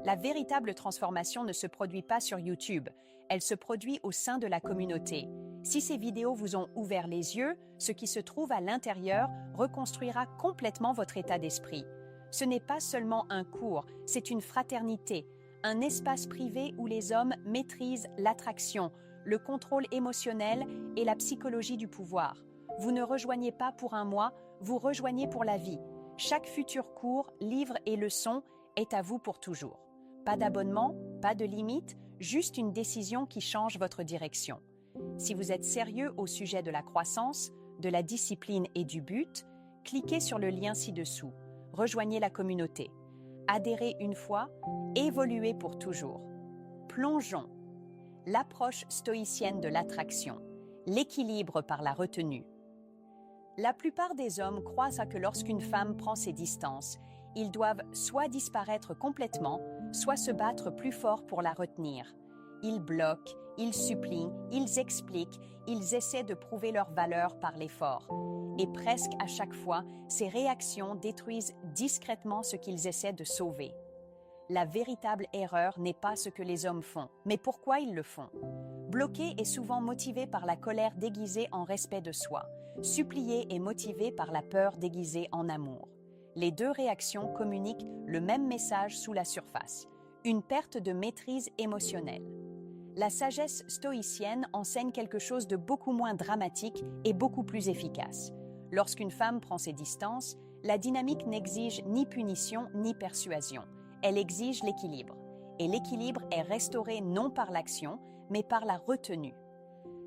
La véritable transformation ne se produit pas sur YouTube, elle se produit au sein de la communauté. Si ces vidéos vous ont ouvert les yeux, ce qui se trouve à l'intérieur reconstruira complètement votre état d'esprit. Ce n'est pas seulement un cours, c'est une fraternité, un espace privé où les hommes maîtrisent l'attraction, le contrôle émotionnel et la psychologie du pouvoir. Vous ne rejoignez pas pour un mois, vous rejoignez pour la vie. Chaque futur cours, livre et leçon est à vous pour toujours. Pas d'abonnement, pas de limite, juste une décision qui change votre direction. Si vous êtes sérieux au sujet de la croissance, de la discipline et du but, cliquez sur le lien ci-dessous. Rejoignez la communauté. Adhérez une fois, évoluez pour toujours. Plongeons. L'approche stoïcienne de l'attraction. L'équilibre par la retenue. La plupart des hommes croient que lorsqu'une femme prend ses distances, ils doivent soit disparaître complètement, soit se battre plus fort pour la retenir. Ils bloquent, ils supplient, ils expliquent, ils essaient de prouver leur valeur par l'effort. Et presque à chaque fois, ces réactions détruisent discrètement ce qu'ils essaient de sauver. La véritable erreur n'est pas ce que les hommes font, mais pourquoi ils le font. Bloquer est souvent motivé par la colère déguisée en respect de soi. Supplier est motivé par la peur déguisée en amour. Les deux réactions communiquent le même message sous la surface, une perte de maîtrise émotionnelle. La sagesse stoïcienne enseigne quelque chose de beaucoup moins dramatique et beaucoup plus efficace. Lorsqu'une femme prend ses distances, la dynamique n'exige ni punition ni persuasion. Elle exige l'équilibre. Et l'équilibre est restauré non par l'action, mais par la retenue.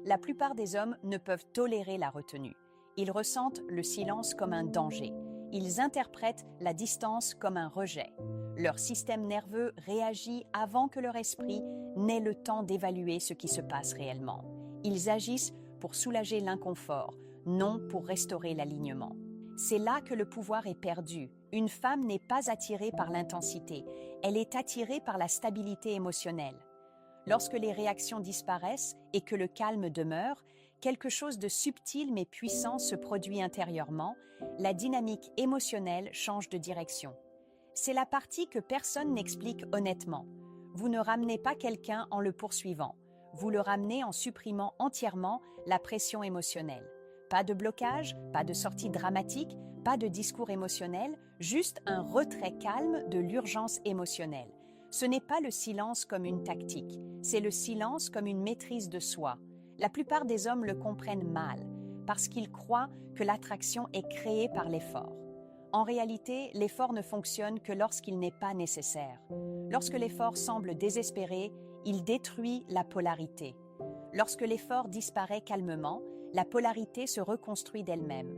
La plupart des hommes ne peuvent tolérer la retenue. Ils ressentent le silence comme un danger. Ils interprètent la distance comme un rejet. Leur système nerveux réagit avant que leur esprit n'ait le temps d'évaluer ce qui se passe réellement. Ils agissent pour soulager l'inconfort, non pour restaurer l'alignement. C'est là que le pouvoir est perdu. Une femme n'est pas attirée par l'intensité, elle est attirée par la stabilité émotionnelle. Lorsque les réactions disparaissent et que le calme demeure, quelque chose de subtil mais puissant se produit intérieurement, la dynamique émotionnelle change de direction. C'est la partie que personne n'explique honnêtement. Vous ne ramenez pas quelqu'un en le poursuivant, vous le ramenez en supprimant entièrement la pression émotionnelle. Pas de blocage, pas de sortie dramatique, pas de discours émotionnel, juste un retrait calme de l'urgence émotionnelle. Ce n'est pas le silence comme une tactique, c'est le silence comme une maîtrise de soi. La plupart des hommes le comprennent mal, parce qu'ils croient que l'attraction est créée par l'effort. En réalité, l'effort ne fonctionne que lorsqu'il n'est pas nécessaire. Lorsque l'effort semble désespéré, il détruit la polarité. Lorsque l'effort disparaît calmement, la polarité se reconstruit d'elle-même.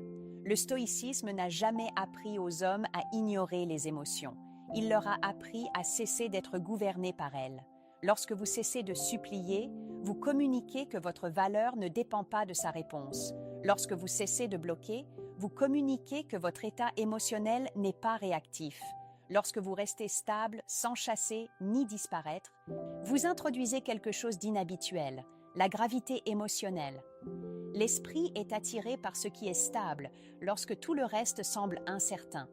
Le stoïcisme n'a jamais appris aux hommes à ignorer les émotions. Il leur a appris à cesser d'être gouvernés par elles. Lorsque vous cessez de supplier, vous communiquez que votre valeur ne dépend pas de sa réponse. Lorsque vous cessez de bloquer, vous communiquez que votre état émotionnel n'est pas réactif. Lorsque vous restez stable, sans chasser ni disparaître, vous introduisez quelque chose d'inhabituel, la gravité émotionnelle. L'esprit est attiré par ce qui est stable, lorsque tout le reste semble incertain.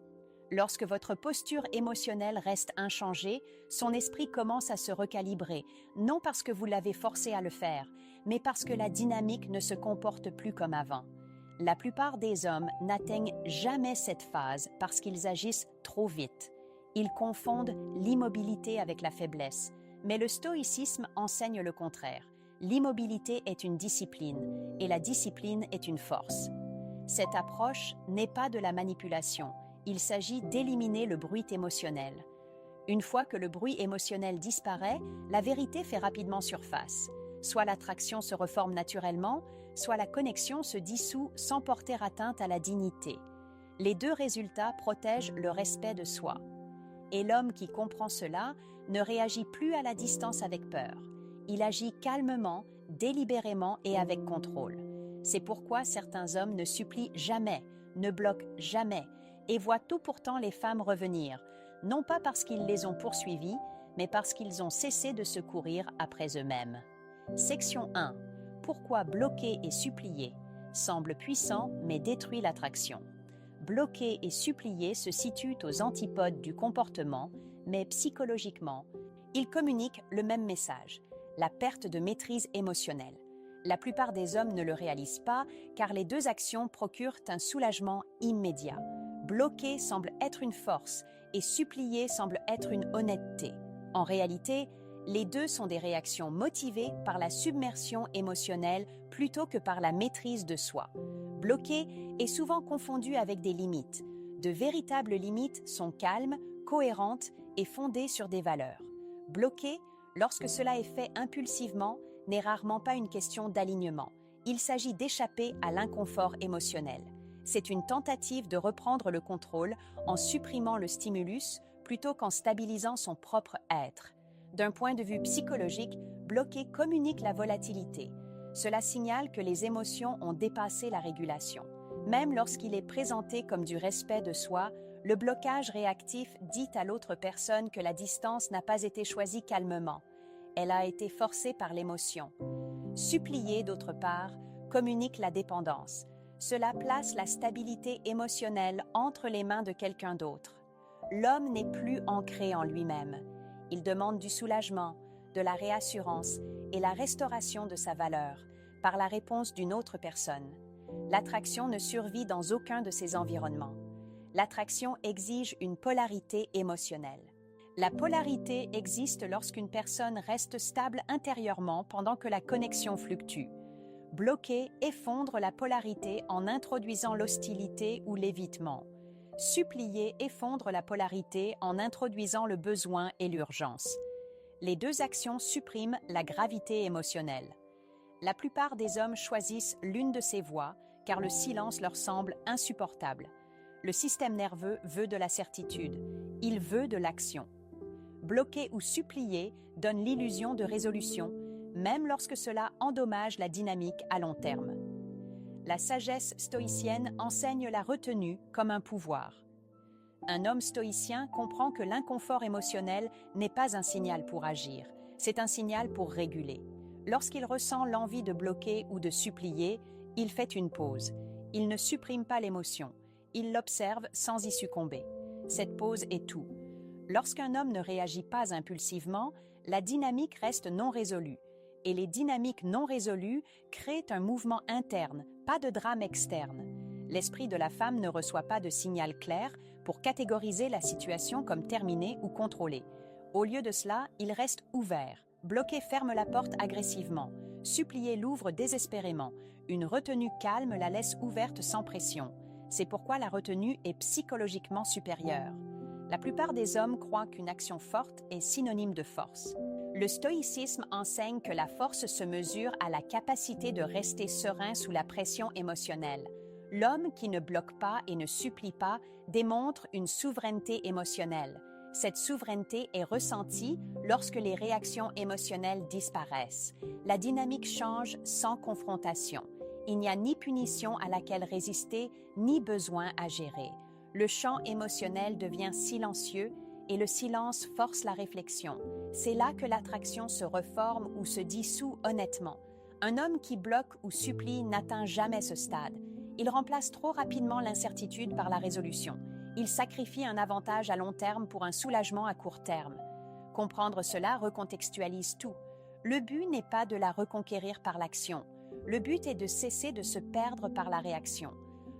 Lorsque votre posture émotionnelle reste inchangée, son esprit commence à se recalibrer, non parce que vous l'avez forcé à le faire, mais parce que la dynamique ne se comporte plus comme avant. La plupart des hommes n'atteignent jamais cette phase parce qu'ils agissent trop vite. Ils confondent l'immobilité avec la faiblesse, mais le stoïcisme enseigne le contraire. L'immobilité est une discipline et la discipline est une force. Cette approche n'est pas de la manipulation, il s'agit d'éliminer le bruit émotionnel. Une fois que le bruit émotionnel disparaît, la vérité fait rapidement surface. Soit l'attraction se reforme naturellement, soit la connexion se dissout sans porter atteinte à la dignité. Les deux résultats protègent le respect de soi. Et l'homme qui comprend cela ne réagit plus à la distance avec peur. Il agit calmement, délibérément et avec contrôle. C'est pourquoi certains hommes ne supplient jamais, ne bloquent jamais et voient tout pourtant les femmes revenir, non pas parce qu'ils les ont poursuivies, mais parce qu'ils ont cessé de se courir après eux-mêmes. Section 1. Pourquoi bloquer et supplier semble puissant mais détruit l'attraction. Bloquer et supplier se situent aux antipodes du comportement, mais psychologiquement, ils communiquent le même message, la perte de maîtrise émotionnelle. La plupart des hommes ne le réalisent pas car les deux actions procurent un soulagement immédiat. Bloquer semble être une force et supplier semble être une honnêteté. En réalité, les deux sont des réactions motivées par la submersion émotionnelle plutôt que par la maîtrise de soi. Bloquer est souvent confondu avec des limites. De véritables limites sont calmes, cohérentes et fondées sur des valeurs. Bloquer, lorsque cela est fait impulsivement, n'est rarement pas une question d'alignement. Il s'agit d'échapper à l'inconfort émotionnel. C'est une tentative de reprendre le contrôle en supprimant le stimulus plutôt qu'en stabilisant son propre être. D'un point de vue psychologique, bloquer communique la volatilité. Cela signale que les émotions ont dépassé la régulation. Même lorsqu'il est présenté comme du respect de soi, le blocage réactif dit à l'autre personne que la distance n'a pas été choisie calmement. Elle a été forcée par l'émotion. Supplier, d'autre part, communique la dépendance. Cela place la stabilité émotionnelle entre les mains de quelqu'un d'autre. L'homme n'est plus ancré en lui-même. Il demande du soulagement, de la réassurance et la restauration de sa valeur par la réponse d'une autre personne. L'attraction ne survit dans aucun de ces environnements. L'attraction exige une polarité émotionnelle. La polarité existe lorsqu'une personne reste stable intérieurement pendant que la connexion fluctue. Bloquer effondre la polarité en introduisant l'hostilité ou l'évitement. Supplier effondre la polarité en introduisant le besoin et l'urgence. Les deux actions suppriment la gravité émotionnelle. La plupart des hommes choisissent l'une de ces voies car le silence leur semble insupportable. Le système nerveux veut de la certitude, il veut de l'action. Bloquer ou supplier donne l'illusion de résolution, même lorsque cela endommage la dynamique à long terme. La sagesse stoïcienne enseigne la retenue comme un pouvoir. Un homme stoïcien comprend que l'inconfort émotionnel n'est pas un signal pour agir, c'est un signal pour réguler. Lorsqu'il ressent l'envie de bloquer ou de supplier, il fait une pause. Il ne supprime pas l'émotion, il l'observe sans y succomber. Cette pause est tout. Lorsqu'un homme ne réagit pas impulsivement, la dynamique reste non résolue. Et les dynamiques non résolues créent un mouvement interne, pas de drame externe. L'esprit de la femme ne reçoit pas de signal clair pour catégoriser la situation comme terminée ou contrôlée. Au lieu de cela, il reste ouvert. Bloquer ferme la porte agressivement. Supplier l'ouvre désespérément. Une retenue calme la laisse ouverte sans pression. C'est pourquoi la retenue est psychologiquement supérieure. La plupart des hommes croient qu'une action forte est synonyme de force. Le stoïcisme enseigne que la force se mesure à la capacité de rester serein sous la pression émotionnelle. L'homme qui ne bloque pas et ne supplie pas démontre une souveraineté émotionnelle. Cette souveraineté est ressentie lorsque les réactions émotionnelles disparaissent. La dynamique change sans confrontation. Il n'y a ni punition à laquelle résister, ni besoin à gérer. Le champ émotionnel devient silencieux et le silence force la réflexion. C'est là que l'attraction se reforme ou se dissout honnêtement. Un homme qui bloque ou supplie n'atteint jamais ce stade. Il remplace trop rapidement l'incertitude par la résolution. Il sacrifie un avantage à long terme pour un soulagement à court terme. Comprendre cela recontextualise tout. Le but n'est pas de la reconquérir par l'action. Le but est de cesser de se perdre par la réaction.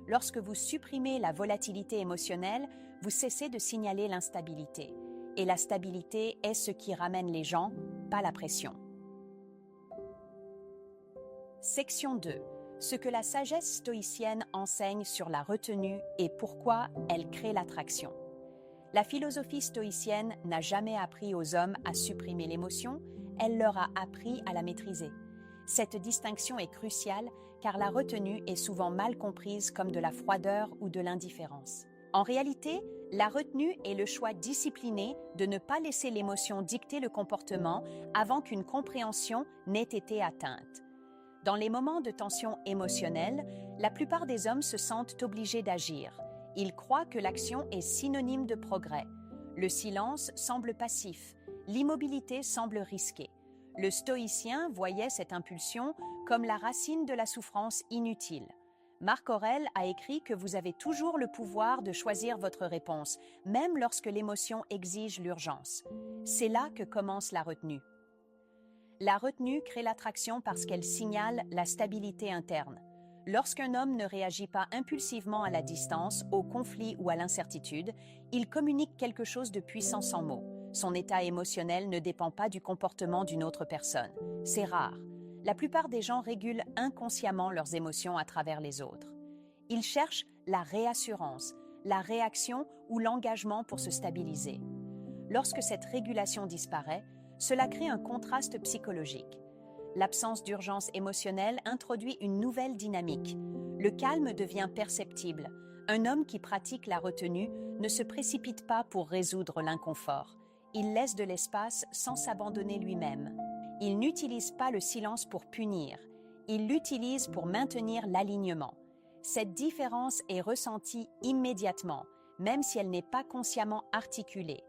Lorsque vous supprimez la volatilité émotionnelle, vous cessez de signaler l'instabilité. Et la stabilité est ce qui ramène les gens, pas la pression. Section 2. Ce que la sagesse stoïcienne enseigne sur la retenue et pourquoi elle crée l'attraction. La philosophie stoïcienne n'a jamais appris aux hommes à supprimer l'émotion, elle leur a appris à la maîtriser. Cette distinction est cruciale car la retenue est souvent mal comprise comme de la froideur ou de l'indifférence. En réalité, la retenue est le choix discipliné de ne pas laisser l'émotion dicter le comportement avant qu'une compréhension n'ait été atteinte. Dans les moments de tension émotionnelle, la plupart des hommes se sentent obligés d'agir. Ils croient que l'action est synonyme de progrès. Le silence semble passif, l'immobilité semble risquée. Le stoïcien voyait cette impulsion comme la racine de la souffrance inutile. Marc Aurèle a écrit que vous avez toujours le pouvoir de choisir votre réponse, même lorsque l'émotion exige l'urgence. C'est là que commence la retenue. La retenue crée l'attraction parce qu'elle signale la stabilité interne. Lorsqu'un homme ne réagit pas impulsivement à la distance, au conflit ou à l'incertitude, il communique quelque chose de puissant sans mots. Son état émotionnel ne dépend pas du comportement d'une autre personne. C'est rare. La plupart des gens régulent inconsciemment leurs émotions à travers les autres. Ils cherchent la réassurance, la réaction ou l'engagement pour se stabiliser. Lorsque cette régulation disparaît, cela crée un contraste psychologique. L'absence d'urgence émotionnelle introduit une nouvelle dynamique. Le calme devient perceptible. Un homme qui pratique la retenue ne se précipite pas pour résoudre l'inconfort. Il laisse de l'espace sans s'abandonner lui-même. Il n'utilise pas le silence pour punir. Il l'utilise pour maintenir l'alignement. Cette différence est ressentie immédiatement, même si elle n'est pas consciemment articulée.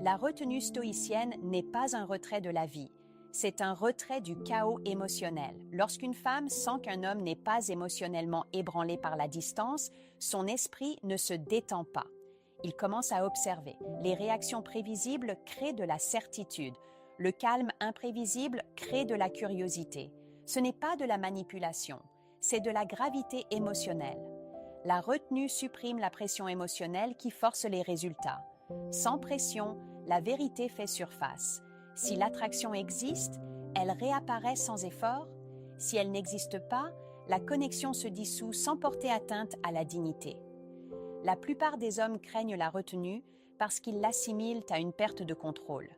La retenue stoïcienne n'est pas un retrait de la vie, c'est un retrait du chaos émotionnel. Lorsqu'une femme sent qu'un homme n'est pas émotionnellement ébranlé par la distance, son esprit ne se détend pas. Il commence à observer. Les réactions prévisibles créent de la certitude. Le calme imprévisible crée de la curiosité. Ce n'est pas de la manipulation, c'est de la gravité émotionnelle. La retenue supprime la pression émotionnelle qui force les résultats. Sans pression, la vérité fait surface. Si l'attraction existe, elle réapparaît sans effort. Si elle n'existe pas, la connexion se dissout sans porter atteinte à la dignité. La plupart des hommes craignent la retenue parce qu'ils l'assimilent à une perte de contrôle.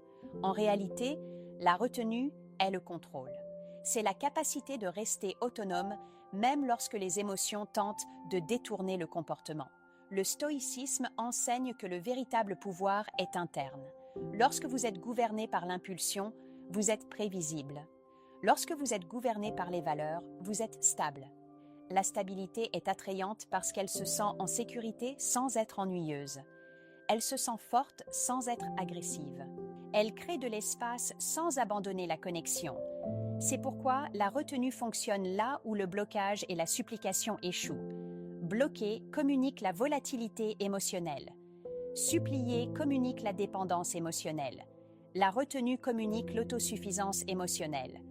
En réalité, la retenue est le contrôle. C'est la capacité de rester autonome même lorsque les émotions tentent de détourner le comportement. Le stoïcisme enseigne que le véritable pouvoir est interne. Lorsque vous êtes gouverné par l'impulsion, vous êtes prévisible. Lorsque vous êtes gouverné par les valeurs, vous êtes stable. La stabilité est attrayante parce qu'elle se sent en sécurité sans être ennuyeuse. Elle se sent forte sans être agressive. Elle crée de l'espace sans abandonner la connexion. C'est pourquoi la retenue fonctionne là où le blocage et la supplication échouent. Bloquer communique la volatilité émotionnelle. Supplier communique la dépendance émotionnelle. La retenue communique l'autosuffisance émotionnelle.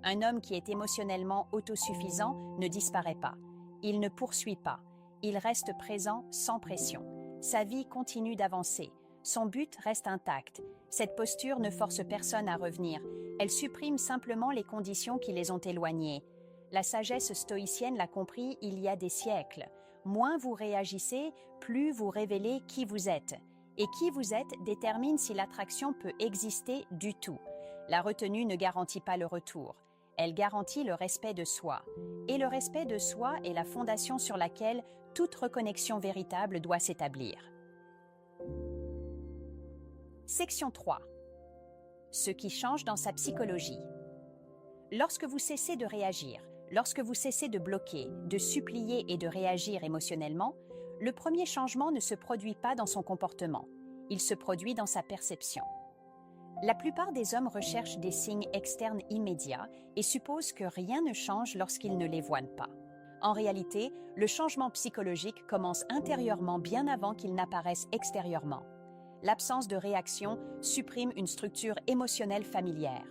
Un homme qui est émotionnellement autosuffisant ne disparaît pas. Il ne poursuit pas. Il reste présent sans pression. Sa vie continue d'avancer. Son but reste intact. Cette posture ne force personne à revenir. Elle supprime simplement les conditions qui les ont éloignés. La sagesse stoïcienne l'a compris il y a des siècles. Moins vous réagissez, plus vous révélez qui vous êtes. Et qui vous êtes détermine si l'attraction peut exister du tout. La retenue ne garantit pas le retour. Elle garantit le respect de soi. Et le respect de soi est la fondation sur laquelle toute reconnexion véritable doit s'établir. Section 3. Ce qui change dans sa psychologie. Lorsque vous cessez de réagir, lorsque vous cessez de bloquer, de supplier et de réagir émotionnellement, le premier changement ne se produit pas dans son comportement, il se produit dans sa perception. La plupart des hommes recherchent des signes externes immédiats et supposent que rien ne change lorsqu'ils ne les voient pas. En réalité, le changement psychologique commence intérieurement bien avant qu'il n'apparaisse extérieurement. L'absence de réaction supprime une structure émotionnelle familière.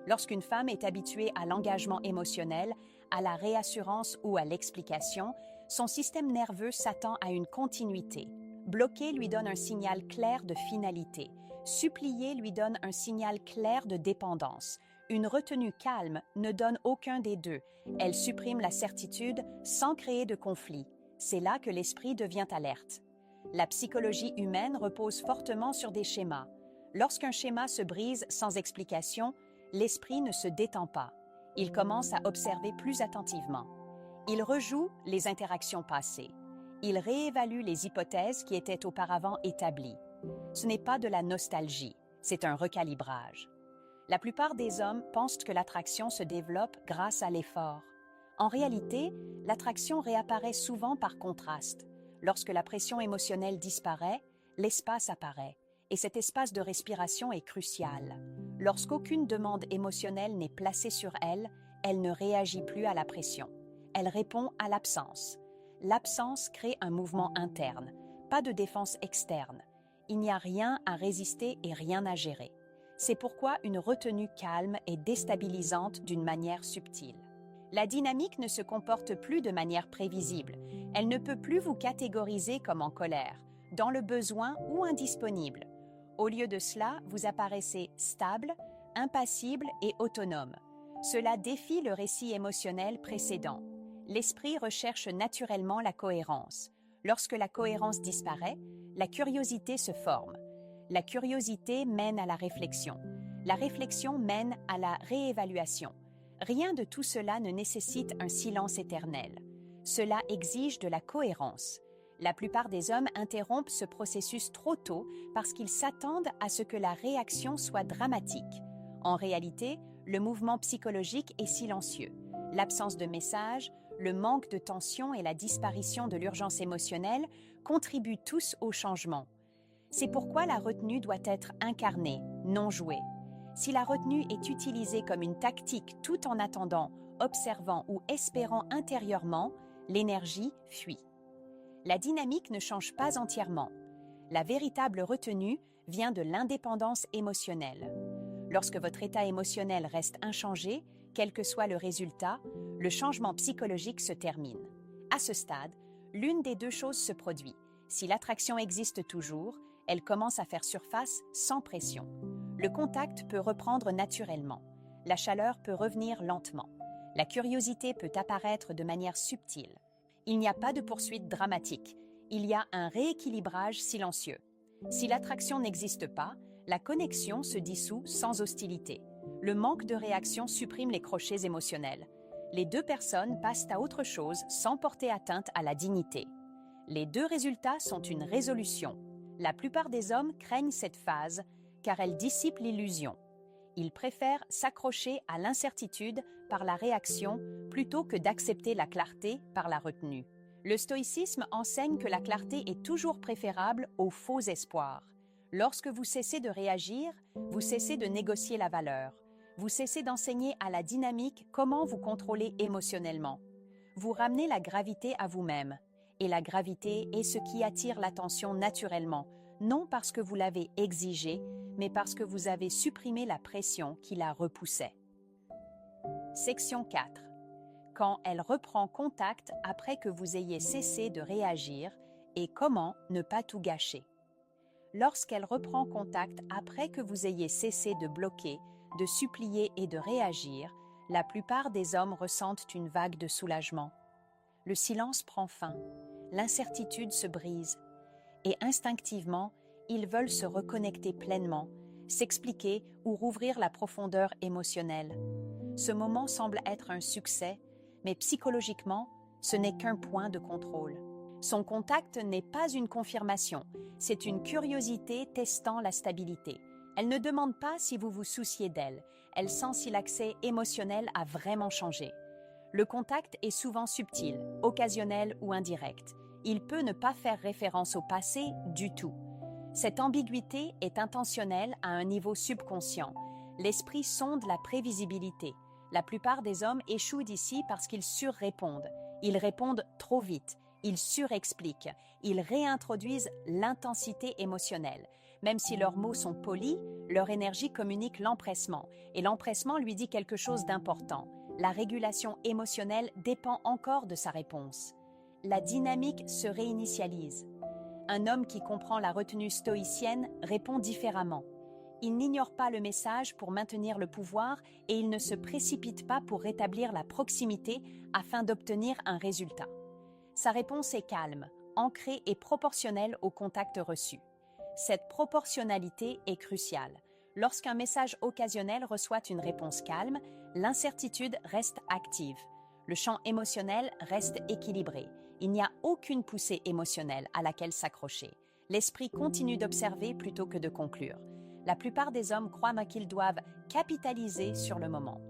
Lorsqu'une femme est habituée à l'engagement émotionnel, à la réassurance ou à l'explication, son système nerveux s'attend à une continuité. Bloquer lui donne un signal clair de finalité. Supplier lui donne un signal clair de dépendance. Une retenue calme ne donne aucun des deux. Elle supprime la certitude sans créer de conflit. C'est là que l'esprit devient alerte. La psychologie humaine repose fortement sur des schémas. Lorsqu'un schéma se brise sans explication, l'esprit ne se détend pas. Il commence à observer plus attentivement. Il rejoue les interactions passées. Il réévalue les hypothèses qui étaient auparavant établies. Ce n'est pas de la nostalgie, c'est un recalibrage. La plupart des hommes pensent que l'attraction se développe grâce à l'effort. En réalité, l'attraction réapparaît souvent par contraste. Lorsque la pression émotionnelle disparaît, l'espace apparaît. Et cet espace de respiration est crucial. Lorsqu'aucune demande émotionnelle n'est placée sur elle, elle ne réagit plus à la pression. Elle répond à l'absence. l'absence crée un mouvement interne, pas de défense externe. Il n'y a rien à résister et rien à gérer. C'est pourquoi une retenue calme est déstabilisante d'une manière subtile. La dynamique ne se comporte plus de manière prévisible. Elle ne peut plus vous catégoriser comme en colère, dans le besoin ou indisponible. Au lieu de cela, vous apparaissez stable, impassible et autonome. Cela défie le récit émotionnel précédent. L'esprit recherche naturellement la cohérence. Lorsque la cohérence disparaît, la curiosité se forme. La curiosité mène à la réflexion. La réflexion mène à la réévaluation. Rien de tout cela ne nécessite un silence éternel. Cela exige de la cohérence. La plupart des hommes interrompent ce processus trop tôt parce qu'ils s'attendent à ce que la réaction soit dramatique. En réalité, le mouvement psychologique est silencieux. L'absence de message, le manque de tension et la disparition de l'urgence émotionnelle contribuent tous au changement. C'est pourquoi la retenue doit être incarnée, non jouée. Si la retenue est utilisée comme une tactique tout en attendant, observant ou espérant intérieurement, l'énergie fuit. La dynamique ne change pas entièrement. La véritable retenue vient de l'indépendance émotionnelle. Lorsque votre état émotionnel reste inchangé, quel que soit le résultat, le changement psychologique se termine. À ce stade, l'une des deux choses se produit. Si l'attraction existe toujours, elle commence à faire surface sans pression. Le contact peut reprendre naturellement. La chaleur peut revenir lentement. La curiosité peut apparaître de manière subtile. Il n'y a pas de poursuite dramatique. Il y a un rééquilibrage silencieux. Si l'attraction n'existe pas, la connexion se dissout sans hostilité. Le manque de réaction supprime les crochets émotionnels. Les deux personnes passent à autre chose sans porter atteinte à la dignité. Les deux résultats sont une résolution. La plupart des hommes craignent cette phase car elle dissipe l'illusion. Ils préfèrent s'accrocher à l'incertitude par la réaction plutôt que d'accepter la clarté par la retenue. Le stoïcisme enseigne que la clarté est toujours préférable aux faux espoirs. Lorsque vous cessez de réagir, vous cessez de négocier la valeur. Vous cessez d'enseigner à la dynamique comment vous contrôler émotionnellement. Vous ramenez la gravité à vous-même. Et la gravité est ce qui attire l'attention naturellement, non parce que vous l'avez exigé, mais parce que vous avez supprimé la pression qui la repoussait. Section 4. Quand elle reprend contact après que vous ayez cessé de réagir et comment ne pas tout gâcher. Lorsqu'elle reprend contact après que vous ayez cessé de bloquer, de supplier et de réagir, la plupart des hommes ressentent une vague de soulagement. Le silence prend fin, l'incertitude se brise, et instinctivement, ils veulent se reconnecter pleinement, s'expliquer ou rouvrir la profondeur émotionnelle. Ce moment semble être un succès, mais psychologiquement, ce n'est qu'un point de contrôle. Son contact n'est pas une confirmation, c'est une curiosité testant la stabilité. Elle ne demande pas si vous vous souciez d'elle, elle sent si l'accès émotionnel a vraiment changé. Le contact est souvent subtil, occasionnel ou indirect. Il peut ne pas faire référence au passé du tout. Cette ambiguïté est intentionnelle à un niveau subconscient. L'esprit sonde la prévisibilité. La plupart des hommes échouent ici parce qu'ils surrépondent. Ils répondent trop vite. Ils surexpliquent. Ils réintroduisent l'intensité émotionnelle. Même si leurs mots sont polis, leur énergie communique l'empressement. Et l'empressement lui dit quelque chose d'important. La régulation émotionnelle dépend encore de sa réponse. La dynamique se réinitialise. Un homme qui comprend la retenue stoïcienne répond différemment. Il n'ignore pas le message pour maintenir le pouvoir et il ne se précipite pas pour rétablir la proximité afin d'obtenir un résultat. Sa réponse est calme, ancrée et proportionnelle au contact reçu. Cette proportionnalité est cruciale. Lorsqu'un message occasionnel reçoit une réponse calme, l'incertitude reste active. Le champ émotionnel reste équilibré. Il n'y a aucune poussée émotionnelle à laquelle s'accrocher. L'esprit continue d'observer plutôt que de conclure. La plupart des hommes croient qu'ils doivent capitaliser sur le moment.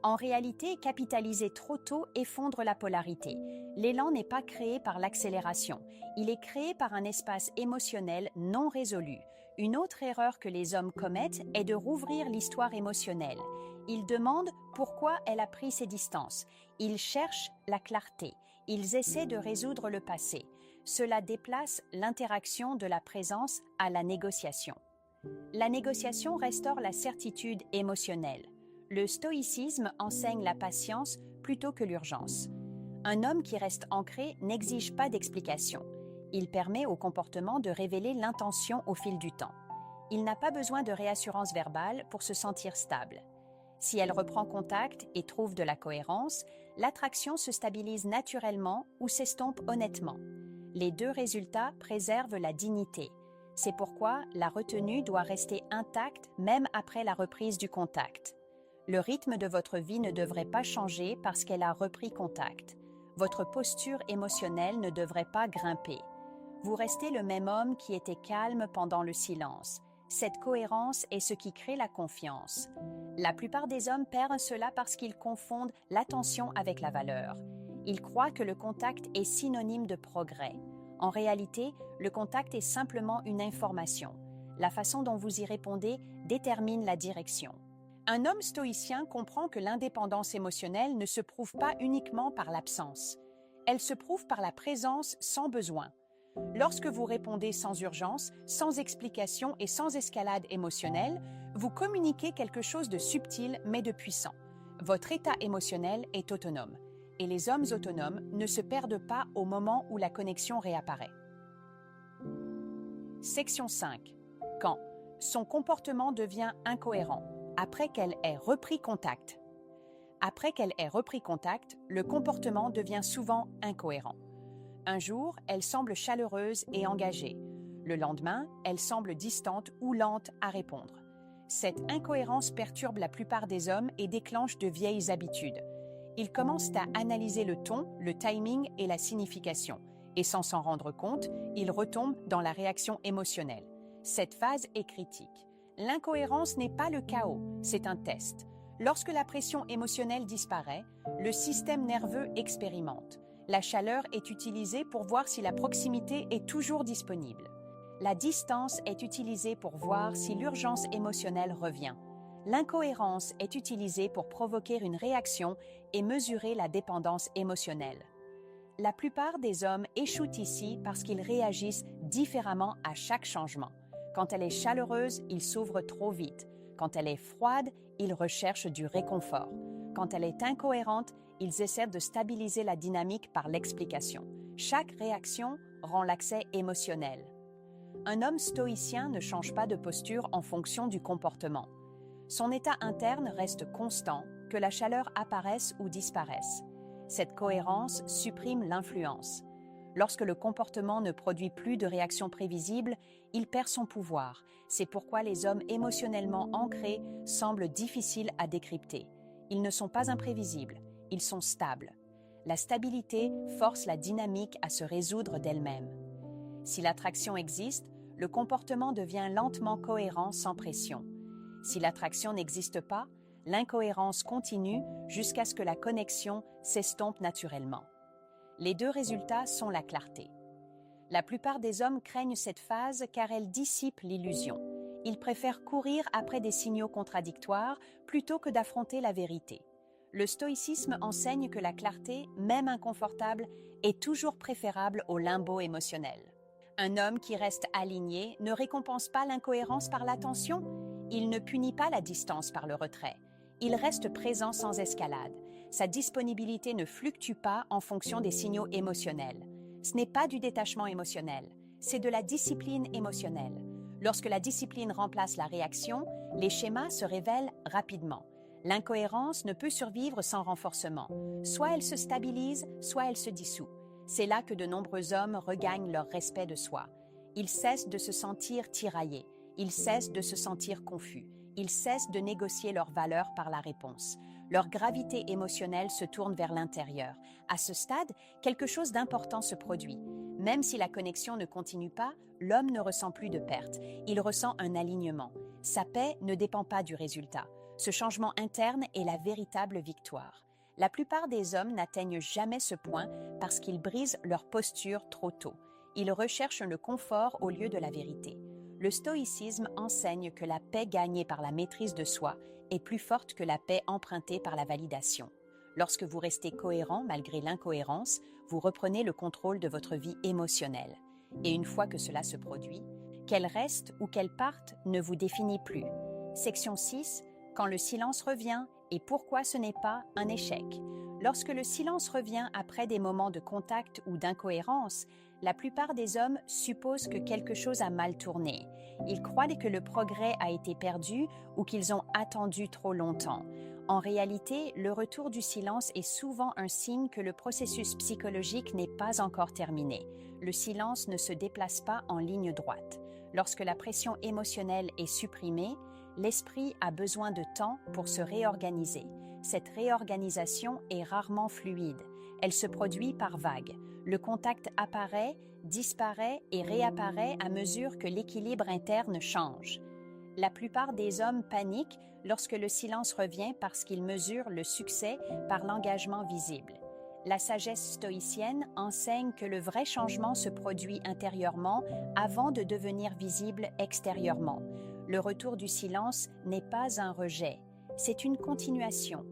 En réalité, capitaliser trop tôt effondre la polarité. L'élan n'est pas créé par l'accélération. Il est créé par un espace émotionnel non résolu. Une autre erreur que les hommes commettent est de rouvrir l'histoire émotionnelle. Ils demandent pourquoi elle a pris ses distances. Ils cherchent la clarté. Ils essaient de résoudre le passé. Cela déplace l'interaction de la présence à la négociation. La négociation restaure la certitude émotionnelle. Le stoïcisme enseigne la patience plutôt que l'urgence. Un homme qui reste ancré n'exige pas d'explication. Il permet au comportement de révéler l'intention au fil du temps. Il n'a pas besoin de réassurance verbale pour se sentir stable. Si elle reprend contact et trouve de la cohérence, l'attraction se stabilise naturellement ou s'estompe honnêtement. Les deux résultats préservent la dignité. C'est pourquoi la retenue doit rester intacte même après la reprise du contact. Le rythme de votre vie ne devrait pas changer parce qu'elle a repris contact. Votre posture émotionnelle ne devrait pas grimper. Vous restez le même homme qui était calme pendant le silence. Cette cohérence est ce qui crée la confiance. La plupart des hommes perdent cela parce qu'ils confondent l'attention avec la valeur. Ils croient que le contact est synonyme de progrès. En réalité, le contact est simplement une information. La façon dont vous y répondez détermine la direction. Un homme stoïcien comprend que l'indépendance émotionnelle ne se prouve pas uniquement par l'absence. Elle se prouve par la présence sans besoin. Lorsque vous répondez sans urgence, sans explication et sans escalade émotionnelle, vous communiquez quelque chose de subtil mais de puissant. Votre état émotionnel est autonome. Et les hommes autonomes ne se perdent pas au moment où la connexion réapparaît. Section 5. Quand son comportement devient incohérent, après qu'elle ait repris contact. Après qu'elle ait repris contact, le comportement devient souvent incohérent. Un jour, elle semble chaleureuse et engagée. Le lendemain, elle semble distante ou lente à répondre. Cette incohérence perturbe la plupart des hommes et déclenche de vieilles habitudes. Ils commencent à analyser le ton, le timing et la signification. Et sans s'en rendre compte, ils retombent dans la réaction émotionnelle. Cette phase est critique. L'incohérence n'est pas le chaos, c'est un test. Lorsque la pression émotionnelle disparaît, le système nerveux expérimente. La chaleur est utilisée pour voir si la proximité est toujours disponible. La distance est utilisée pour voir si l'urgence émotionnelle revient. L'incohérence est utilisée pour provoquer une réaction et mesurer la dépendance émotionnelle. La plupart des hommes échouent ici parce qu'ils réagissent différemment à chaque changement. Quand elle est chaleureuse, ils s'ouvrent trop vite. Quand elle est froide, ils recherchent du réconfort. Quand elle est incohérente, ils essaient de stabiliser la dynamique par l'explication. Chaque réaction rend l'accès émotionnel. Un homme stoïcien ne change pas de posture en fonction du comportement. Son état interne reste constant, que la chaleur apparaisse ou disparaisse. Cette cohérence supprime l'influence. Lorsque le comportement ne produit plus de réaction prévisible, il perd son pouvoir. C'est pourquoi les hommes émotionnellement ancrés semblent difficiles à décrypter. Ils ne sont pas imprévisibles, ils sont stables. La stabilité force la dynamique à se résoudre d'elle-même. Si l'attraction existe, le comportement devient lentement cohérent sans pression. Si l'attraction n'existe pas, l'incohérence continue jusqu'à ce que la connexion s'estompe naturellement. Les deux résultats sont la clarté. La plupart des hommes craignent cette phase car elle dissipe l'illusion. Ils préfèrent courir après des signaux contradictoires plutôt que d'affronter la vérité. Le stoïcisme enseigne que la clarté, même inconfortable, est toujours préférable au limbo émotionnel. Un homme qui reste aligné ne récompense pas l'incohérence par l'attention. Il ne punit pas la distance par le retrait. Il reste présent sans escalade. Sa disponibilité ne fluctue pas en fonction des signaux émotionnels. Ce n'est pas du détachement émotionnel, c'est de la discipline émotionnelle. Lorsque la discipline remplace la réaction, les schémas se révèlent rapidement. L'incohérence ne peut survivre sans renforcement. Soit elle se stabilise, soit elle se dissout. C'est là que de nombreux hommes regagnent leur respect de soi. Ils cessent de se sentir tiraillés. Ils cessent de se sentir confus. Ils cessent de négocier leur valeur par la réponse. Leur gravité émotionnelle se tourne vers l'intérieur. À ce stade, quelque chose d'important se produit. Même si la connexion ne continue pas, l'homme ne ressent plus de perte. Il ressent un alignement. Sa paix ne dépend pas du résultat. Ce changement interne est la véritable victoire. La plupart des hommes n'atteignent jamais ce point parce qu'ils brisent leur posture trop tôt. Ils recherchent le confort au lieu de la vérité. Le stoïcisme enseigne que la paix gagnée par la maîtrise de soi est plus forte que la paix empruntée par la validation. Lorsque vous restez cohérent malgré l'incohérence, vous reprenez le contrôle de votre vie émotionnelle. Et une fois que cela se produit, qu'elle reste ou qu'elle parte ne vous définit plus. Section 6. Quand le silence revient et pourquoi ce n'est pas un échec. Lorsque le silence revient après des moments de contact ou d'incohérence, la plupart des hommes supposent que quelque chose a mal tourné. Ils croient que le progrès a été perdu ou qu'ils ont attendu trop longtemps. En réalité, le retour du silence est souvent un signe que le processus psychologique n'est pas encore terminé. Le silence ne se déplace pas en ligne droite. Lorsque la pression émotionnelle est supprimée, l'esprit a besoin de temps pour se réorganiser. Cette réorganisation est rarement fluide. Elle se produit par vagues. Le contact apparaît, disparaît et réapparaît à mesure que l'équilibre interne change. La plupart des hommes paniquent lorsque le silence revient parce qu'ils mesurent le succès par l'engagement visible. La sagesse stoïcienne enseigne que le vrai changement se produit intérieurement avant de devenir visible extérieurement. Le retour du silence n'est pas un rejet, c'est une continuation.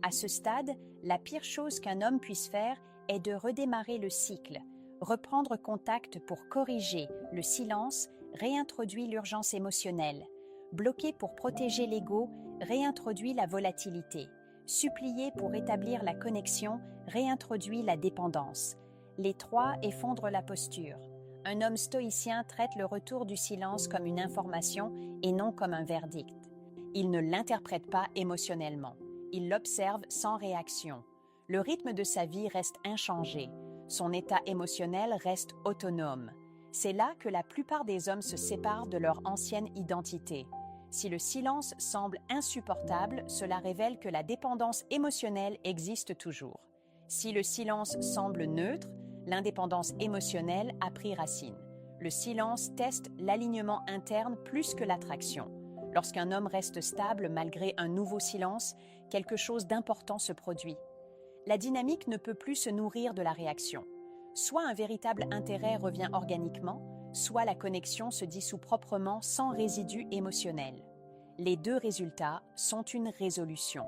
À ce stade, la pire chose qu'un homme puisse faire est de redémarrer le cycle. Reprendre contact pour corriger le silence réintroduit l'urgence émotionnelle. Bloquer pour protéger l'ego réintroduit la volatilité. Supplier pour rétablir la connexion réintroduit la dépendance. Les trois effondrent la posture. Un homme stoïcien traite le retour du silence comme une information et non comme un verdict. Il ne l'interprète pas émotionnellement. Il l'observe sans réaction. Le rythme de sa vie reste inchangé. Son état émotionnel reste autonome. C'est là que la plupart des hommes se séparent de leur ancienne identité. Si le silence semble insupportable, cela révèle que la dépendance émotionnelle existe toujours. Si le silence semble neutre, l'indépendance émotionnelle a pris racine. Le silence teste l'alignement interne plus que l'attraction. Lorsqu'un homme reste stable malgré un nouveau silence, quelque chose d'important se produit. La dynamique ne peut plus se nourrir de la réaction. Soit un véritable intérêt revient organiquement, soit la connexion se dissout proprement sans résidu émotionnel. Les deux résultats sont une résolution.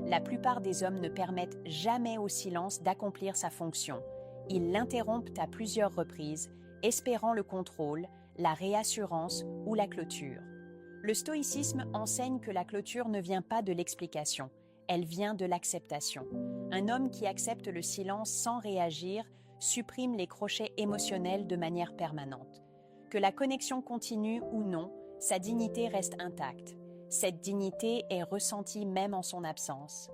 La plupart des hommes ne permettent jamais au silence d'accomplir sa fonction. Ils l'interrompent à plusieurs reprises, espérant le contrôle, la réassurance ou la clôture. Le stoïcisme enseigne que la clôture ne vient pas de l'explication, elle vient de l'acceptation. Un homme qui accepte le silence sans réagir supprime les crochets émotionnels de manière permanente. Que la connexion continue ou non, sa dignité reste intacte. Cette dignité est ressentie même en son absence.